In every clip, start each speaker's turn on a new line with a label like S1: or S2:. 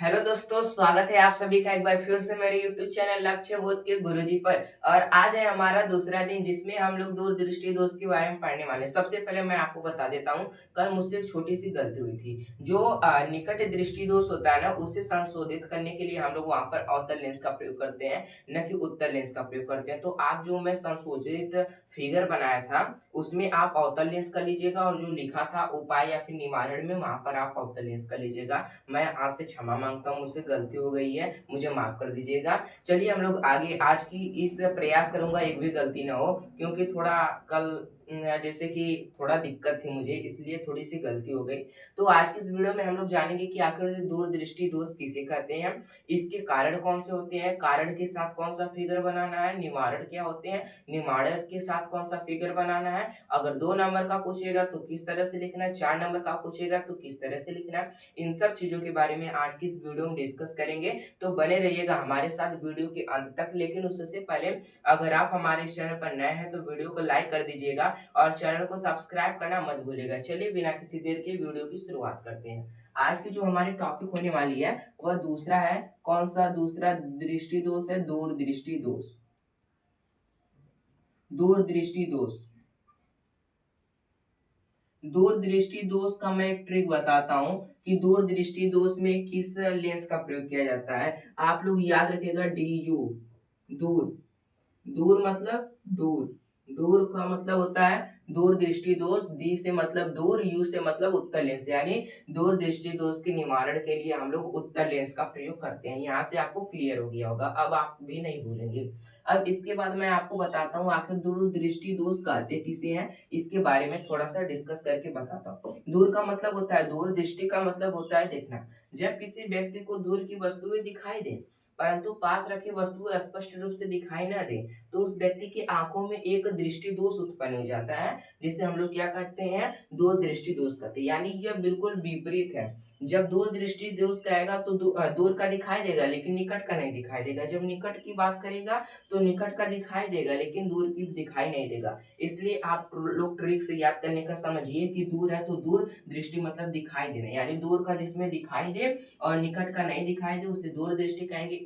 S1: Hello दोस्तों, स्वागत है आप सभी का एक बार फिर से मेरे YouTube चैनल लक्ष्य बोध के गुरुजी पर। और आज है हमारा दूसरा दिन जिसमें हम लोग दूरदृष्टि दोष के बारे में पढ़ने वाले हैं। सबसे पहले मैं आपको बता देता हूँ, कल मुझसे एक छोटी सी गलती हुई थी। जो निकट दृष्टि दोष होता है ना, उसे संशोधित करने के लिए हम लोग वहां पर अवतल लेंस का प्रयोग करते हैं, न कि उत्तल लेंस का प्रयोग करते हैं। तो आप जो मैं संशोधित फिगर बनाया था उसमें आप अवतल लेंस कर लीजिएगा, और जो लिखा था उपाय या फिर निवारण में, वहां पर आप अवतल लेंस कर लीजिएगा। मैं आपसे क्षमा मांगता हूँ, मुझसे गलती हो गई है, मुझे माफ कर दीजिएगा। चलिए हम लोग आगे, आज की इस प्रयास करूंगा एक भी गलती ना हो, क्योंकि थोड़ा कल जैसे कि थोड़ा दिक्कत थी मुझे, इसलिए थोड़ी सी गलती हो गई। तो आज की इस वीडियो में हम लोग जानेंगे कि आखिर दूरदृष्टि दोष किसे कहते हैं, इसके कारण कौन से होते हैं, कारण के साथ कौन सा फिगर बनाना है, निवारण क्या होते हैं, निवारण के साथ कौन सा फिगर बनाना है, अगर 2 नंबर का पूछेगा तो किस तरह से लिखना है, 4 नंबर का पूछेगा तो किस तरह से लिखना है। इन सब चीजों के बारे में आज की इस वीडियो में डिस्कस करेंगे। तो बने रहिएगा हमारे साथ वीडियो के अंत तक। लेकिन उससे पहले, अगर आप हमारे इस चैनल पर नए हैं तो वीडियो को लाइक कर दीजिएगा और चैनल को सब्सक्राइब करना मत भूलिएगा। चलिए बिना किसी देर के वीडियो की शुरुआत करते हैं। आज की जो हमारी टॉपिक होने वाली है वह दूसरा है, कौन सा दूसरा दृष्टि दोष है, दूरदृष्टि दोष। दूरदृष्टि दोष, दूरदृष्टि दोष का मैं एक ट्रिक बताता हूँ कि दूरदृष्टि दोष में किस लेंस का प्रयोग किया जाता है। आप लोग याद रखिएगा, डी यू, दूर। दूर मतलब दूर, दूर का मतलब होता है दूर दृष्टि दोष। डी से मतलब दूर, यू से मतलब उत्तर लेंस, यानी दूर दृष्टि दोष के निवारण के लिए हम लोग उत्तर लेंस का प्रयोग करते हैं। यहाँ से आपको क्लियर हो गया होगा, अब आप भी नहीं भूलेंगे। अब इसके बाद मैं आपको बताता हूँ आखिर दूर दृष्टि दोष कहते किसे हैं, इसके बारे में थोड़ा सा डिस्कस करके बताता हूँ। दूर का मतलब होता है, दूर दृष्टि का मतलब होता है देखना। जब किसी व्यक्ति को दूर की वस्तुएं दिखाई दे परंतु पास रखी वस्तुएं स्पष्ट रूप से दिखाई न दे, तो उस व्यक्ति की आंखों में एक दृष्टि दोष उत्पन्न हो जाता है, जिसे हम लोग क्या कहते हैं, दूर दृष्टि दोष कहते हैं। यानी यह बिल्कुल विपरीत है। जब दूर दृष्टि दोष कहेगा तो दूर का दिखाई देगा लेकिन निकट का नहीं दिखाई देगा। जब निकट की बात करेगा तो निकट का दिखाई देगा लेकिन दूर की दिखाई नहीं देगा। इसलिए आप लोग ट्रिक से याद करने का समझिए कि दूर है तो दूर दृष्टि मतलब दिखाई देना, यानी दूर का जिसमें दिखाई दे और निकट का नहीं दिखाई दे उसे दूर दृष्टि कहेंगे।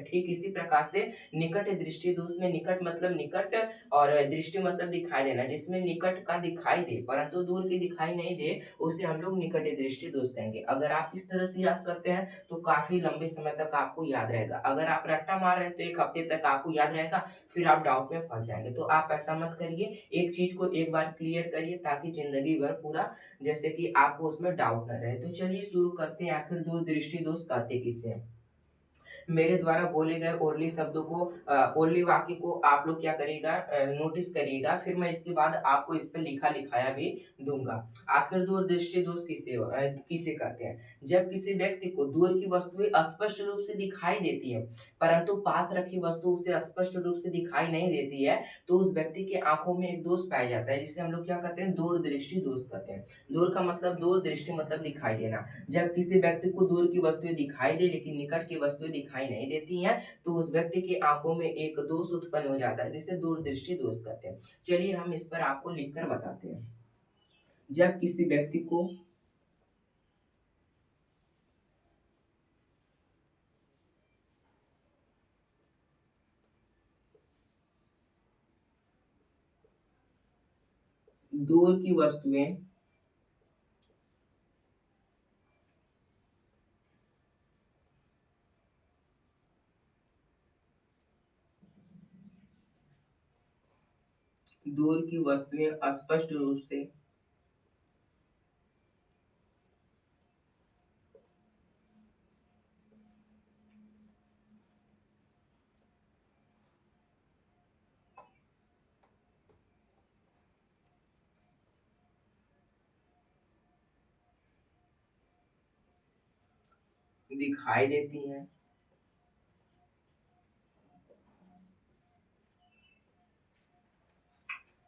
S1: ठीक इसी प्रकार से निकट दृष्टि दोष में निकट मतलब निकट और दृष्टि मतलब दिखाई देना, जिसमें निकट का दिखाई दे परंतु दूर की दिखाई नहीं दे उसे हम लोग निकट दृष्टि दोष कहेंगे। अगर आप इस तरह से याद करते हैं तो काफी लंबे समय तक आपको याद रहेगा। अगर आप रट्टा मार रहे हैं तो 1 हफ्ते तक आपको याद रहेगा, फिर आप डाउट में फंस जाएंगे। तो आप ऐसा मत करिए, एक चीज को एक बार क्लियर करिए ताकि जिंदगी भर पूरा जैसे कि आपको उसमें डाउट न रहे। तो चलिए शुरू करते हैं, आखिर दूर दृष्टि दोष कहते किसे हैं। मेरे द्वारा बोले गए ओरली शब्दों को, ओरली वाक्य को आप लोग क्या करिएगा, नोटिस करिएगा, फिर मैं इसके बाद आपको इस पर लिखा लिखाया भी दूंगा। आखिर दूरदृष्टि दोष किसे कहते हैं। जब किसी व्यक्ति को दूर की वस्तुएं स्पष्ट रूप से दिखाई देती है परंतु पास रखी वस्तु उसे स्पष्ट रूप से दिखाई नहीं देती है, तो उस व्यक्ति की आंखों में एक दोष पाया जाता है, जिसे हम लोग क्या कहते हैं, दूरदृष्टि दोष कहते हैं। दूर का मतलब दूर, दृष्टि मतलब दिखाई देना। जब किसी व्यक्ति को दूर की वस्तुएं दिखाई दे लेकिन निकट की वस्तुएं दिखाई नहीं देती हैं, तो उस व्यक्ति की आंखों में एक दोष उत्पन्न हो जाता है, जिसे दूरदृष्टि दोष कहते हैं। चलिए हम इस पर आपको लिखकर बताते हैं। जब किसी व्यक्ति को दूर की वस्तुएं दूर की वस्तुएं स्पष्ट रूप से दिखाई देती हैं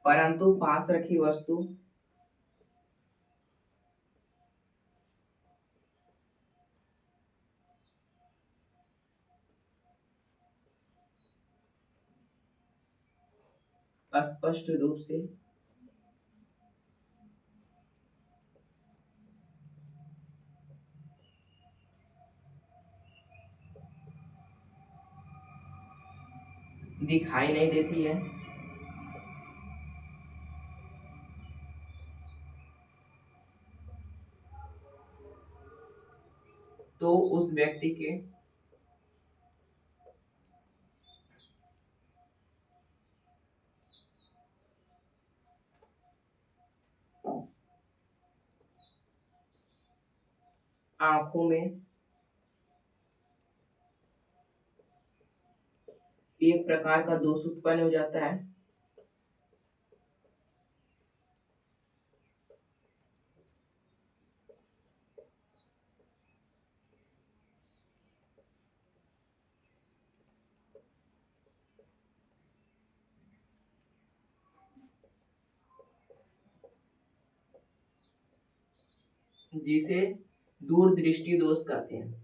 S1: परंतु पास रखी वस्तु स्पष्ट रूप से दिखाई नहीं देती है तो उस व्यक्ति के आंखों में एक प्रकार का दोष उत्पन्न हो जाता है। जिसे दूरदृष्टि दोष कहते हैं।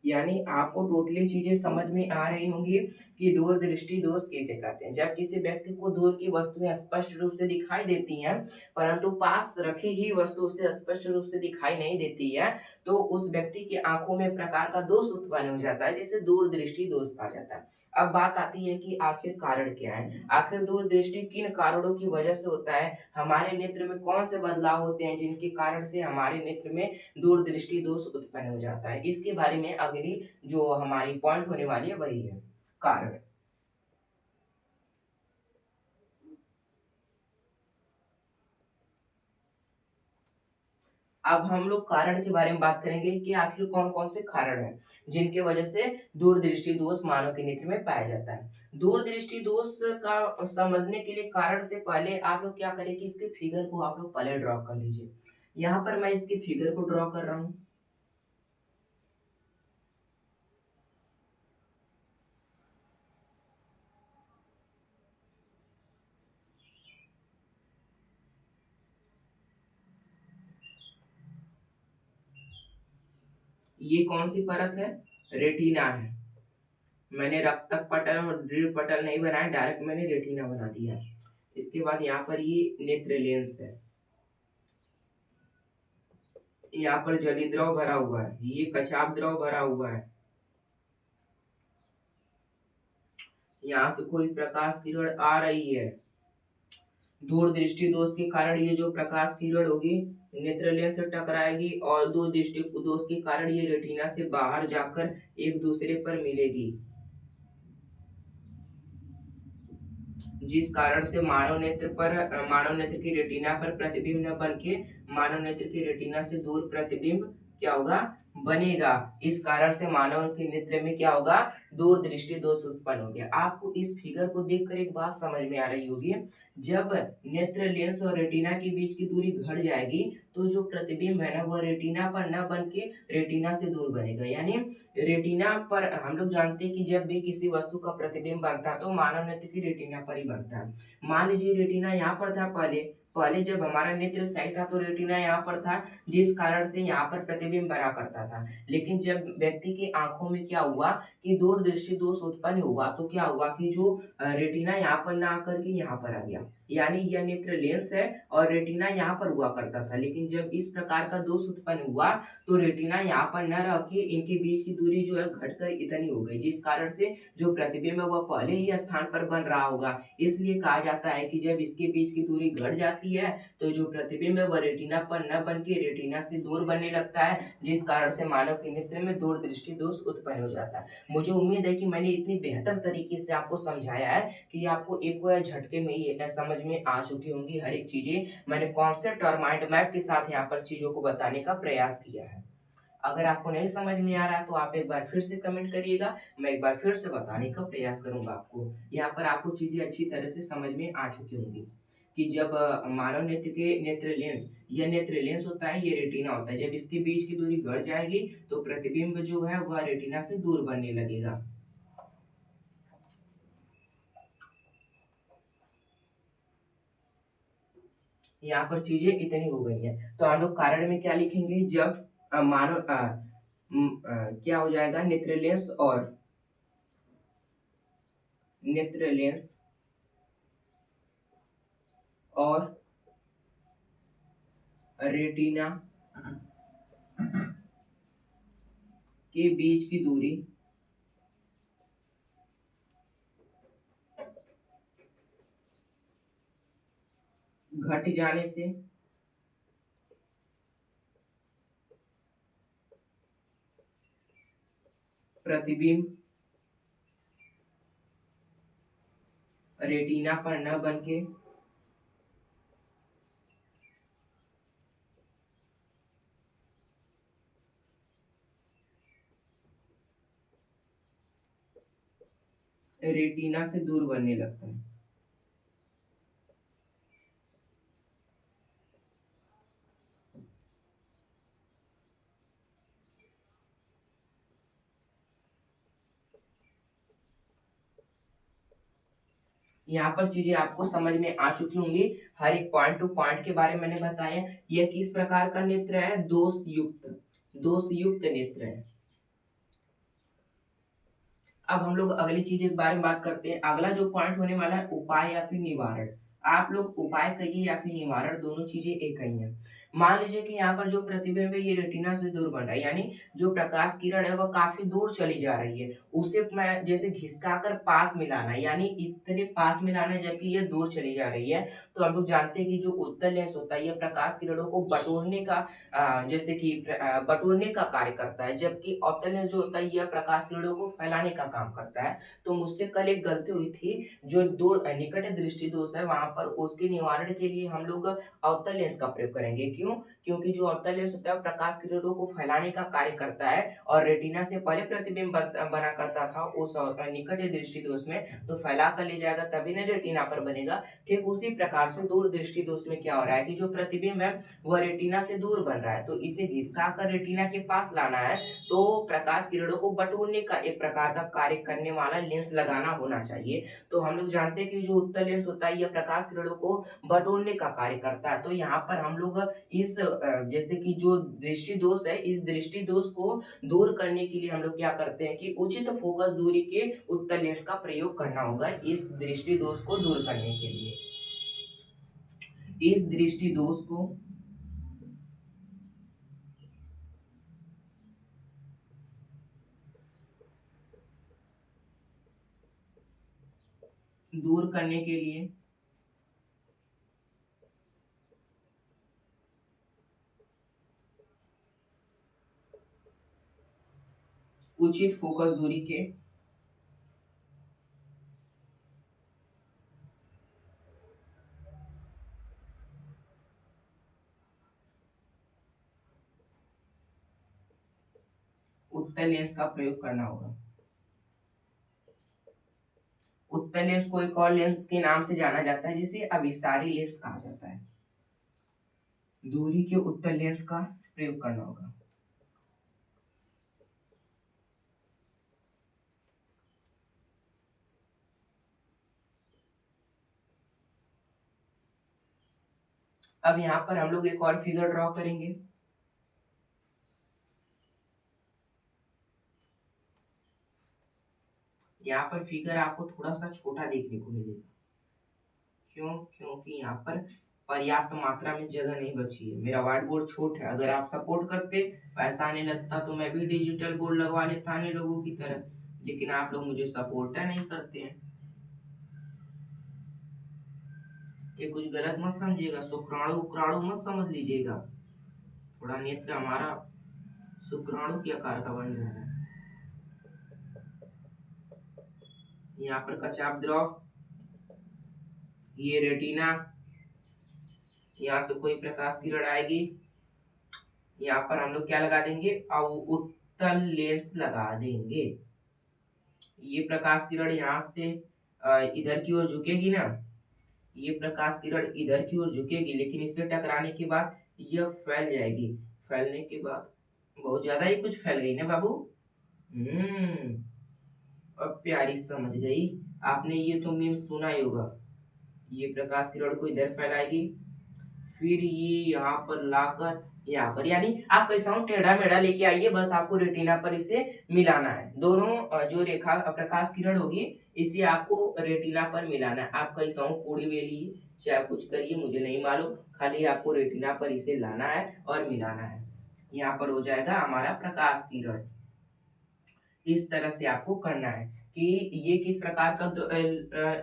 S1: यानी आपको टोटली चीजें समझ में आ रही होंगी कि दूरदृष्टि दोष किसे कहते हैं। जब किसी व्यक्ति को दूर की वस्तुएं स्पष्ट रूप से दिखाई देती हैं परंतु पास रखी ही वस्तु उसे स्पष्ट रूप से दिखाई नहीं देती है तो उस व्यक्ति की आंखों में एक प्रकार का दोष उत्पन्न हो जाता है जिसे दूरदृष्टि दोष कहा जाता है। अब बात आती है कि आखिर कारण क्या है, आखिर दूरदृष्टि किन कारणों की वजह से होता है, हमारे नेत्र में कौन से बदलाव होते हैं जिनके कारण से हमारे नेत्र में दूरदृष्टि दोष उत्पन्न हो जाता है। इसके बारे में अगली जो हमारी पॉइंट होने वाली है वही है कारण। अब हम लोग कारण के बारे में बात करेंगे कि आखिर कौन कौन से कारण हैं जिनके वजह से दूरदृष्टि दोष मानव के नेत्र में पाया जाता है। दूरदृष्टि दोष का समझने के लिए कारण से पहले आप लोग क्या करें कि इसके फिगर को आप लोग पहले ड्रॉ कर लीजिए। यहाँ पर मैं इसके फिगर को ड्रॉ कर रहा हूँ। ये कौन सी परत है, रेटिना है। मैंने रक्तक पटल और दृढ़ पटल नहीं बनाया, डायरेक्ट मैंने रेटिना बना दिया है। इसके बाद यहाँ पर ये नेत्र लेंस है, यहाँ पर जली द्रव भरा हुआ है, ये कचाप द्रव भरा हुआ है। यहाँ से कोई प्रकाश किरण आ रही है, दूर दृष्टि दोष के कारण ये जो प्रकाश किरण होगी नेत्र लेंस से टकराएगी और दूर दृष्टि दोष के कारण ये रेटिना से बाहर जाकर एक दूसरे पर मिलेगी, जिस कारण से मानव नेत्र की रेटिना पर प्रतिबिंब न बन के मानव नेत्र की रेटिना से दूर प्रतिबिंब क्या होगा, बनेगा। इस कारण से मानव के नेत्र में क्या होगा, दूर दृष्टि दोष उत्पन्न हो गया। आपको इस फिगर को देखकर एक बात समझ में आ रही होगी, जब नेत्र लेंस और रेटिना के बीच की दूरी घट जाएगी तो जो प्रतिबिंब है ना वह रेटिना पर न बन के रेटिना से दूर बनेगा। यानी रेटिना पर हम लोग जानते हैं कि जब भी किसी वस्तु का प्रतिबिंब बनता है तो मानव नेत्र की रेटिना पर ही बनता है। मान लीजिए रेटिना यहाँ पर था, पहले पहले जब हमारा नेत्र सही था तो रेटिना यहाँ पर था जिस कारण से यहाँ पर प्रतिबिंब बना करता था। लेकिन जब व्यक्ति की आंखों में क्या हुआ कि दूरदृष्टि दोष उत्पन्न हुआ तो क्या हुआ कि जो रेटिना यहाँ पर ना आकर के यहाँ पर आ गया, यानी यह नेत्र लेंस है और रेटिना यहाँ पर हुआ करता था। लेकिन जब इस प्रकार का दोष उत्पन्न हुआ तो रेटिना यहाँ पर न रह के इनके बीच की दूरी जो है घटकर इतनी हो गई, जिस कारण से जो प्रतिबिंब है वह पहले ही स्थान पर बन रहा होगा। इसलिए कहा जाता है कि जब इसके बीच की दूरी घट जाती है तो जो प्रतिबिंब है वह रेटिना पर न बन के रेटिना से दूर बनने लगता है, जिस कारण से मानव के नेत्र में दूरदृष्टि दोष उत्पन्न हो जाता है। मुझे उम्मीद है कि मैंने इतनी बेहतर तरीके से आपको समझाया है कि आपको एक झटके में ही समझ में आ चुकी होंगी हर एक चीजें। मैंने कॉन्सेप्ट और माइंड मैप के साथ यहाँ पर चीजों को बताने का प्रयास किया है। अगर आपको नहीं समझ में आ रहा तो आप एक बार फिर से कमेंट करिएगा, मैं एक बार फिर से बताने का प्रयास करूंगा आपको। यहाँ पर आपको चीजें अच्छी तरह से समझ में आ चुकी होंगी कि जब मानव नेत्र के नेत्र लेंस, यह नेत्र लेंस होता है, ये रेटिना होता है, जब इसके बीच की दूरी घट जाएगी तो प्रतिबिंब जो है वह रेटिना से दूर बनने लगेगा। यहाँ पर चीजें इतनी हो गई हैं तो हम लोग कारण में क्या लिखेंगे, जब मानव क्या हो जाएगा, नेत्र लेंस और नेत्र लेंस और रेटिना के बीच की दूरी घट जाने से प्रतिबिंब रेटिना पर न बनके रेटिना से दूर बनने लगता है। यहाँ पर चीजें आपको समझ में आ चुकी होंगी। हर एक पॉइंट टू पॉइंट के बारे में मैंने बताया। यह किस प्रकार का नेत्र है? दोष युक्त नेत्र है। अब हम लोग अगली चीज के बारे में बात करते हैं। अगला जो पॉइंट होने वाला है उपाय या फिर निवारण। आप लोग उपाय कहिए या फिर निवारण, दोनों चीजें एक ही है। मान लीजिए कि यहाँ पर जो प्रतिबिंब है ये रेटिना से दूर बन रहा है, यानी जो प्रकाश किरण है वह काफी दूर चली जा रही है, उसे मैं जैसे घिसकाकर पास मिलाना, यानी इतने पास मिलाना है जबकि ये दूर चली जा रही है। तो हम लोग जानते हैं कि जो उत्तल लेंस होता है यह प्रकाश किरणों को बटोरने का जैसे कि बटोरने का कार्य करता है, जबकि अवतल लेंस जो होता है यह प्रकाश किरणों को फैलाने का काम करता है। तो मुझसे कल एक गलती हुई थी, जो दो निकट दृष्टि दोष है वहां पर उसके निवारण के लिए हम लोग अवतल लेंस का प्रयोग करेंगे। क्यों? क्योंकि जो अवतल लेंस होता है प्रकाश किरणों को फैलाने का कार्य करता है, और रेटिना से पहले प्रतिबिंब बना करता था उस निकट दृष्टि दोष में, तो फैला कर ले जाएगा तभी ना रेटिना पर बनेगा। ठीक उसी प्रकार से दूर दृष्टि दोष में क्या हो रहा है कि जो प्रतिबिंब है वह रेटिना से दूर बन रहा है, तो इसे घिसका कर रेटिना के पास लाना है, तो प्रकाश किरणों को बटोरने का एक प्रकार का कार्य करने वाला लेंस लगाना होना चाहिए। तो हम लोग जानते हैं कि जो उत्तल लेंस होता है यह प्रकाश किरणों को बटोरने का कार्य करता है। तो यहाँ पर हम लोग इस जैसे कि जो दृष्टि दोष है, इस दृष्टि दोष को दूर करने के लिए हम लोग क्या करते हैं कि उचित फोकस दूरी के उत्तल लेंस का प्रयोग करना होगा इस दृष्टि दोष को दूर करने के लिए। इस दृष्टि दोष को दूर करने के लिए उचित फोकस दूरी के उत्तल लेंस का प्रयोग करना होगा। उत्तल लेंस को एक और लेंस के नाम से जाना जाता है जिसे अभिसारी लेंस कहा जाता है। दूरी के उत्तल लेंस का प्रयोग करना होगा। अब यहाँ पर हम लोग एक और फिगर ड्रॉ करेंगे। यहाँ पर फिगर आपको थोड़ा सा छोटा देखने को मिलेगा। क्यों? क्योंकि यहाँ पर पर्याप्त मात्रा में जगह नहीं बची है। मेरा व्हाइट बोर्ड छोटा है, अगर आप सपोर्ट करते पैसा आने लगता तो मैं भी डिजिटल बोर्ड लगवा लेता अन्य लोगों की तरह, लेकिन आप लोग मुझे सपोर्ट नहीं करते हैं। ये कुछ गलत मत समझिएगा, शुक्राणु उक्राणु मत समझ लीजिएगा। थोड़ा नेत्र हमारा शुक्राणु के आकार का बन रहा है। यहाँ पर कचाप द्रव, ये रेटिना, यहाँ से कोई प्रकाश किरण आएगी, यहाँ पर हम लोग क्या लगा देंगे? उत्तल लेंस लगा देंगे। ये प्रकाश किरण यहाँ से इधर की ओर झुकेगी ना, ये प्रकाश किरण इधर की ओर झुकेगी, लेकिन इससे टकराने के बाद यह फैल जाएगी। फैलने के बाद बहुत ज्यादा ही कुछ फैल गई ना बाबू। अब प्यारी समझ गई आपने, ये तो मीम सुना ही होगा। ये प्रकाश किरण को इधर फैलाएगी, फिर ये यहाँ पर लाकर यहाँ पर, यानी आप कैसा हूँ टेढ़ा मेढ़ा लेके आइए, बस आपको रेटिना पर इसे मिलाना है। दोनों जो रेखा प्रकाश किरण होगी इसे आपको रेटिना पर मिलाना है। आप कैसा हूँ पूरी बेलिए चाहे कुछ करिए मुझे नहीं मालूम, खाली आपको रेटिना पर इसे लाना है और मिलाना है। यहाँ पर हो जाएगा हमारा प्रकाश किरण। इस तरह से आपको करना है कि ये किस प्रकार का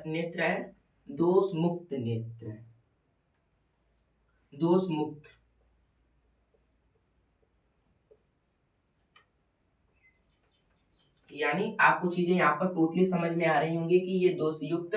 S1: नेत्र है, दोष मुक्त नेत्र है, दोष मुक्त। यानी आपको चीजें यहाँ पर टोटली समझ में आ रही होंगी कि ये दोष युक्त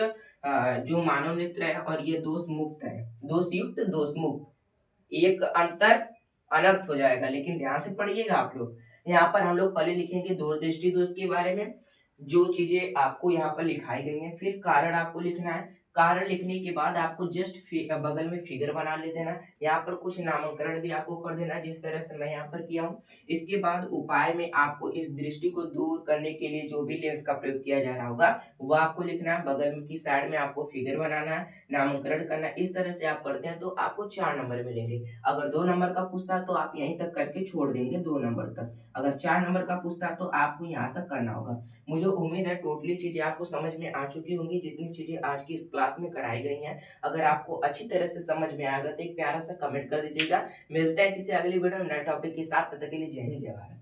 S1: जो मानव नेत्र है और ये दोष मुक्त है। दोष युक्त दोष मुक्त एक अंतर अनर्थ हो जाएगा, लेकिन ध्यान से पढ़िएगा आप लोग। यहाँ पर हम लोग पहले लिखेंगे दूरदृष्टि दोष के बारे में, जो चीजें आपको यहाँ पर लिखाई गई हैं, फिर कारण आपको लिखना है। कारण लिखने के बाद आपको जस्ट बगल में फिगर बना ले देना, यहाँ पर कुछ नामकरण भी आपको कर देना जिस तरह से मैं यहाँ पर किया हूँ। इसके बाद उपाय में आपको इस दृष्टि को दूर करने के लिए जो भी लेंस का प्रयोग किया जा रहा होगा वो आपको लिखना है, बगल में की साइड में आपको फिगर बनाना है, नामकरण करना है। इस तरह से आप करते हैं तो आपको 4 नंबर मिलेंगे। अगर 2 नंबर का पूछता है तो आप यहीं तक करके छोड़ देंगे 2 नंबर तक। अगर 4 नंबर का पूछता है तो आपको यहाँ तक करना होगा। मुझे उम्मीद है टोटली चीजें आपको समझ में आ चुकी होंगी, जितनी चीजें आज की इस क्लास में कराई गई हैं। अगर आपको अच्छी तरह से समझ में आएगा तो एक प्यारा सा कमेंट कर दीजिएगा। मिलते हैं किसी अगली वीडियो में नए टॉपिक के साथ, तब तक के लिए जय हिंद जय भारत।